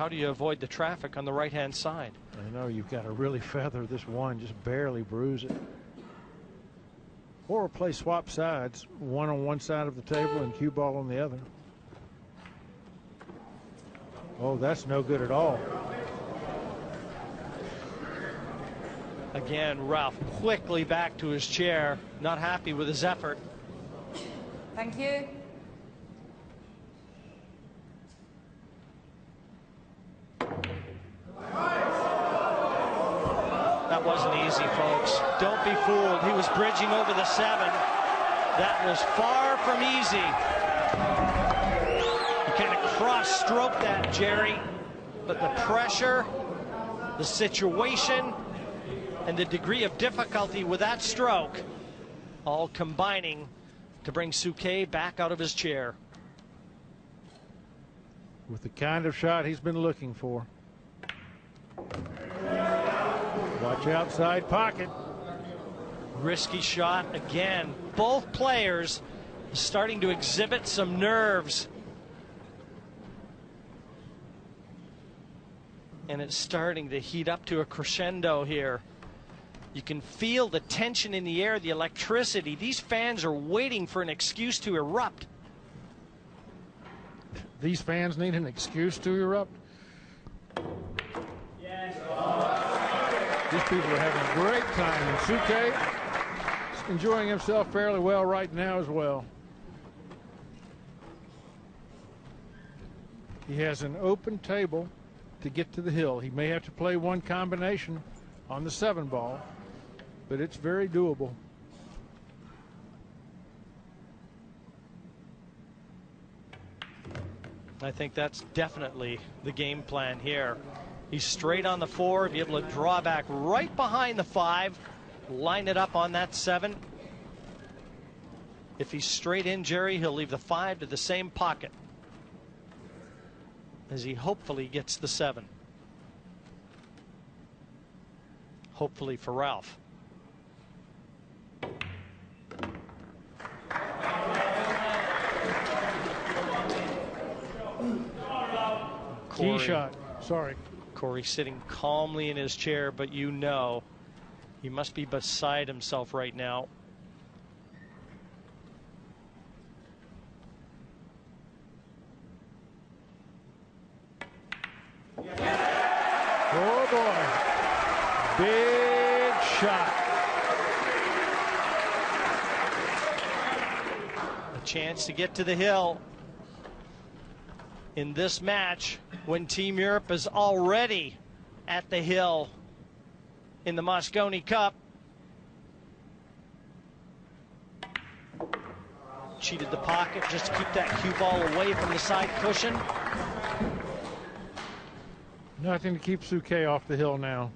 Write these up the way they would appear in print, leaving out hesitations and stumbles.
how do you avoid the traffic on the right-hand side? I know you've got to really feather this one, just barely bruise it. Or play swap sides, one on one side of the table and cue ball on the other. Oh, that's no good at all. Again, Ralph quickly back to his chair, not happy with his effort. Thank you. That wasn't easy, folks. Don't be fooled. He was bridging over the 7. That was far from easy. He kind of cross-stroked that, Jerry. But the pressure, the situation, and the degree of difficulty with that stroke, all combining to bring Souquet back out of his chair. With the kind of shot he's been looking for. Watch outside pocket. Risky shot again. Both players starting to exhibit some nerves. And it's starting to heat up to a crescendo here. You can feel the tension in the air, the electricity. These fans are waiting for an excuse to erupt. These fans need an excuse to erupt. These people are having a great time, and Souquet is enjoying himself fairly well right now as well. He has an open table to get to the hill. He may have to play one combination on the 7 ball, but it's very doable. I think that's definitely the game plan here. He's straight on the 4, be able to draw back right behind the 5, line it up on that 7. If he's straight in, Jerry, he'll leave the 5 to the same pocket as he hopefully gets the 7. Hopefully for Ralph. Key shot. Sorry. Corey sitting calmly in his chair, but you know he must be beside himself right now. Oh boy. Big shot. A chance to get to the hill in this match when Team Europe is already at the hill in the Mosconi Cup. Cheated the pocket just to keep that cue ball away from the side cushion. Nothing to keep Souquet off the hill now.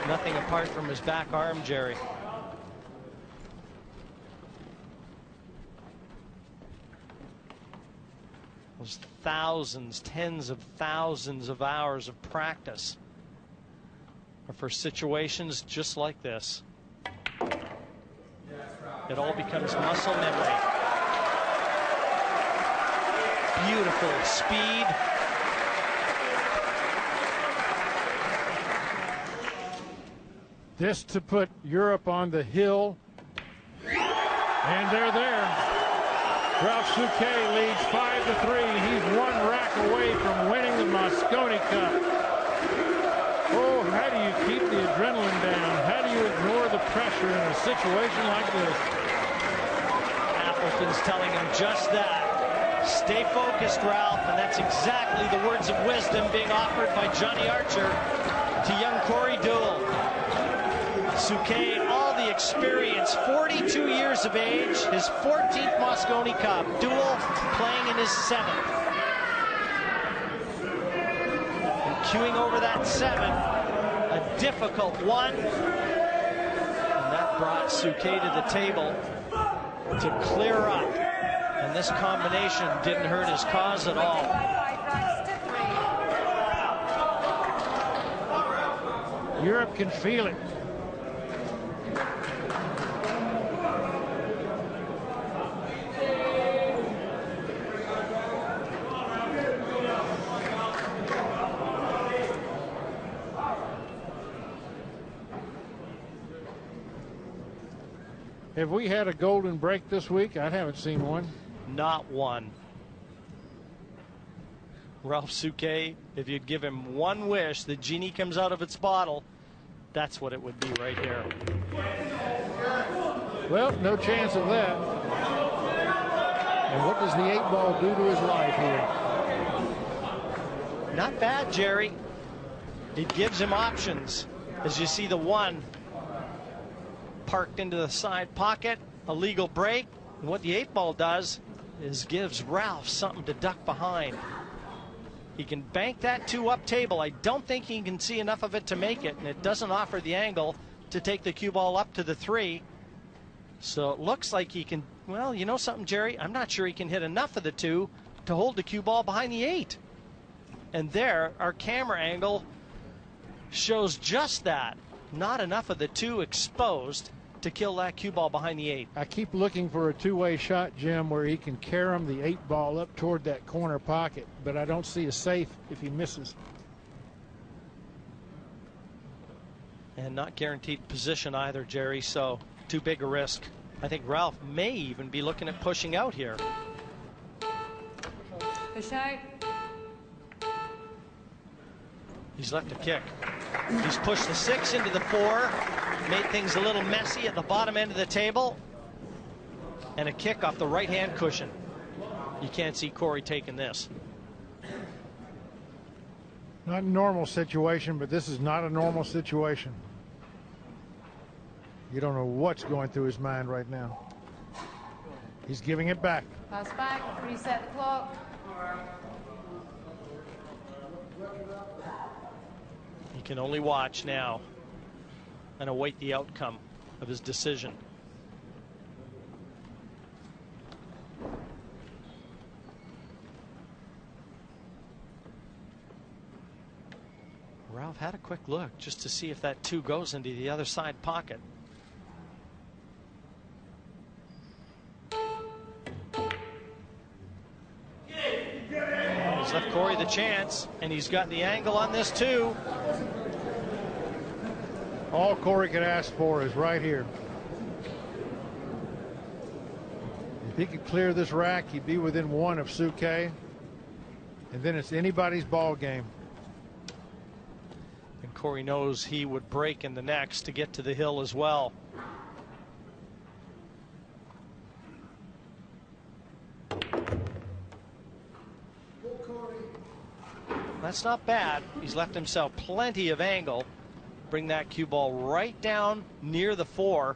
Nothing apart from his back arm, Jerry. Those thousands, tens of thousands of hours of practice are for situations just like this. It all becomes muscle memory. Beautiful speed. This to put Europe on the hill. And they're there. Ralph Souquet leads 5-3. He's 1 rack away from winning the Mosconi Cup. Oh, how do you keep the adrenaline down? How do you ignore the pressure in a situation like this? Appleton's telling him just that. Stay focused, Ralph, and that's exactly the words of wisdom being offered by Johnny Archer to young Corey Deuel. Souquet, all the experience, 42 years of age, his 14th Mosconi Cup. Deuel playing in his 7th. And queuing over that 7, a difficult one. And that brought Souquet to the table to clear up. And this combination didn't hurt his cause at all. 5 racks to 3. Europe can feel it. Have we had a golden break this week? I haven't seen one. Not one. Ralph Souquet, if you'd give him one wish, the genie comes out of its bottle, that's what it would be right here. Well, no chance of that. And what does the 8-ball do to his life here? Not bad, Jerry. It gives him options. As you see the 1 parked into the side pocket, a legal break. And what the 8-ball does is gives Ralph something to duck behind. He can bank that 2 up table. I don't think he can see enough of it to make it, and it doesn't offer the angle to take the cue ball up to the 3. So it looks like he can, well, you know something, Jerry? I'm not sure he can hit enough of the 2 to hold the cue ball behind the 8. And there, our camera angle shows just that. Not enough of the 2 exposed to kill that cue ball behind the 8. I keep looking for a two-way shot, Jim, where he can carom the 8-ball up toward that corner pocket, but I don't see a safe if he misses. And not guaranteed position either, Jerry, so too big a risk. I think Ralph may even be looking at pushing out here. Push out. He's left a kick. He's pushed the 6 into the 4, made things a little messy at the bottom end of the table, and a kick off the right-hand cushion. You can't see Corey taking this. Not a normal situation, but this is not a normal situation. You don't know what's going through his mind right now. He's giving it back. Pass back. Reset the clock. He can only watch now and await the outcome of his decision. Ralph had a quick look just to see if that 2 goes into the other side pocket. He's left Corey the chance, and he's got the angle on this too. All Corey could ask for is right here. If he could clear this rack, he'd be within 1 of Souquet, and then it's anybody's ball game. And Corey knows he would break in the next to get to the hill as well. That's not bad. He's left himself plenty of angle. Bring that cue ball right down near the 4.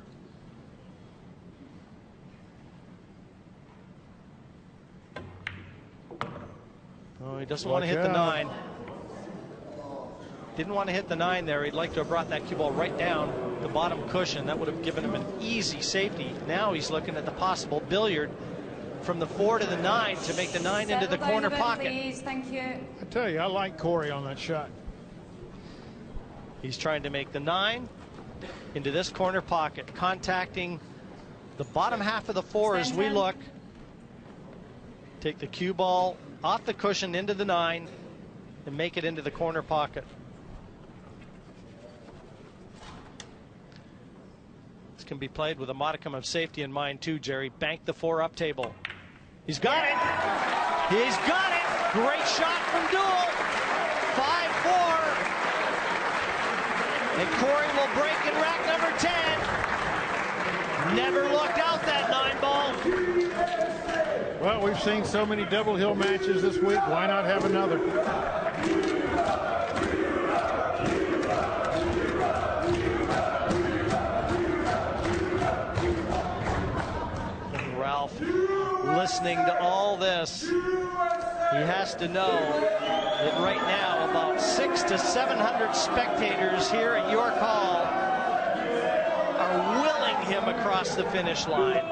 Oh, he doesn't want to hit the 9. Didn't want to hit the 9 there. He'd like to have brought that cue ball right down the bottom cushion. That would have given him an easy safety. Now he's looking at the possible billiard from the 4 to the 9 to make the 9 into the corner pocket. Please. Thank you. I tell you, I like Corey on that shot. He's trying to make the 9 into this corner pocket, contacting the bottom half of the 4 as we look. Take the cue ball off the cushion into the 9 and make it into the corner pocket. This can be played with a modicum of safety in mind too, Jerry. Bank the 4 up table. He's got it. He's got it. Great shot from Deuel. 5-4. And Corey will break in rack number 10. Never looked out that 9-ball. Well, we've seen so many double hill matches this week. Why not have another? And Ralph, listening to all this, he has to know that right now about 600 to 700 spectators here at York Hall are willing him across the finish line.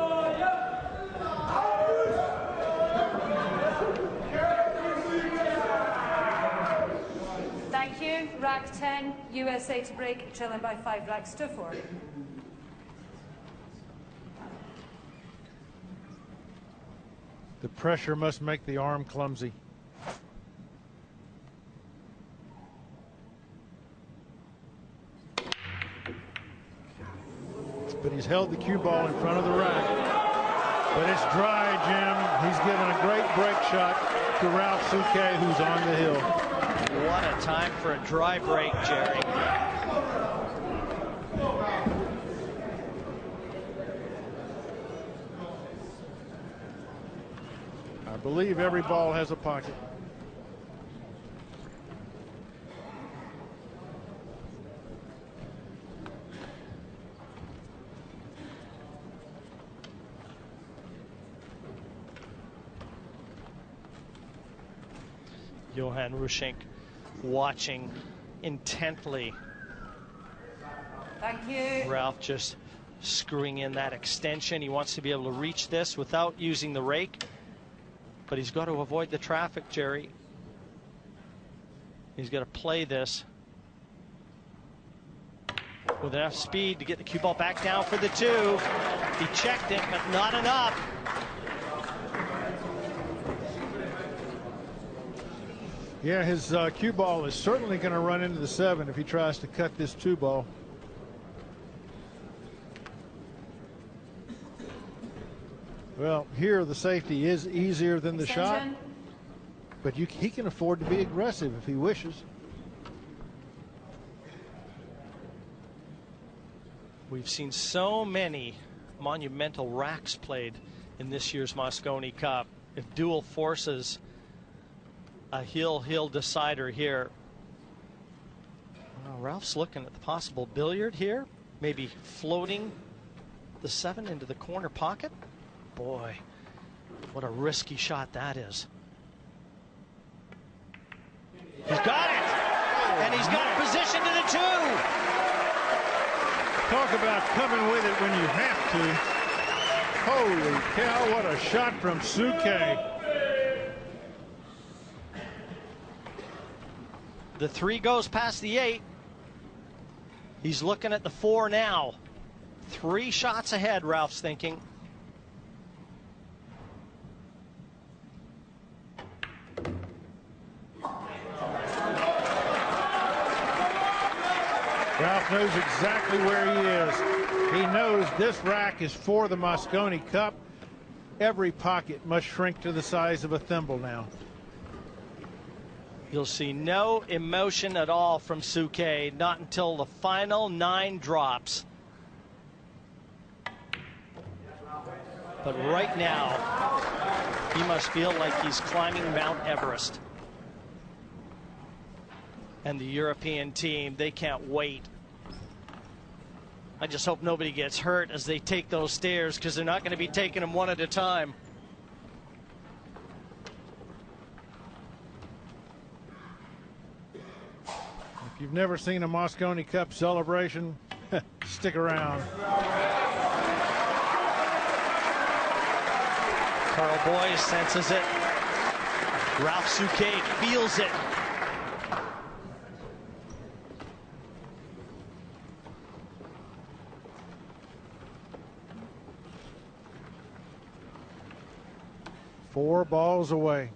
rack 10, USA to break, trailing by 5 racks to 4. The pressure must make the arm clumsy. But he's held the cue ball in front of the rack. But it's dry, Jim. He's given a great break shot to Ralph Souquet, who's on the hill. What a time for a dry break, Jerry. I believe every ball has a pocket. Johan Rushink watching intently. Thank you. Ralph just screwing in that extension. He wants to be able to reach this without using the rake, but he's got to avoid the traffic, Jerry. He's got to play this with enough speed to get the cue ball back down for the 2. He checked it, but not enough. Yeah, his cue ball is certainly going to run into the 7 if he tries to cut this 2 ball. Well, here the safety is easier than the shot, but he can afford to be aggressive if he wishes. We've seen so many monumental racks played in this year's Mosconi Cup. If Deuel forces a hill decider here. Well, Ralph's looking at the possible billiard here, maybe floating the 7 into the corner pocket. Boy, what a risky shot that is. He's got it, and he's got position to the 2. Talk about coming with it when you have to. Holy cow, what a shot from Souquet. The 3 goes past the 8. He's looking at the 4 now. 3 shots ahead, Ralph's thinking. Ralph knows exactly where he is. He knows this rack is for the Mosconi Cup. Every pocket must shrink to the size of a thimble now. You'll see no emotion at all from Souquet, not until the final 9 drops. But right now, he must feel like he's climbing Mount Everest. And the European team, they can't wait. I just hope nobody gets hurt as they take those stairs, because they're not going to be taking them one at a time. If you've never seen a Mosconi Cup celebration, stick around. Carl Boyes senses it. Ralph Souquet feels it. Four balls away.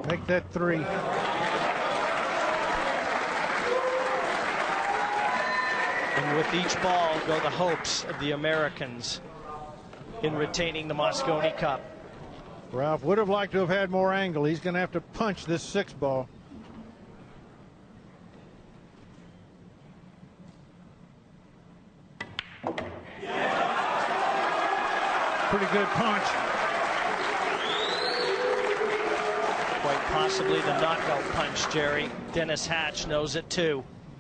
Make that 3. And with each ball go the hopes of the Americans in retaining the Mosconi Cup. Ralph would have liked to have had more angle. He's going to have to punch this 6 ball. Pretty good punch. Quite possibly the knockout punch, Jerry. Dennis Hatch knows it too.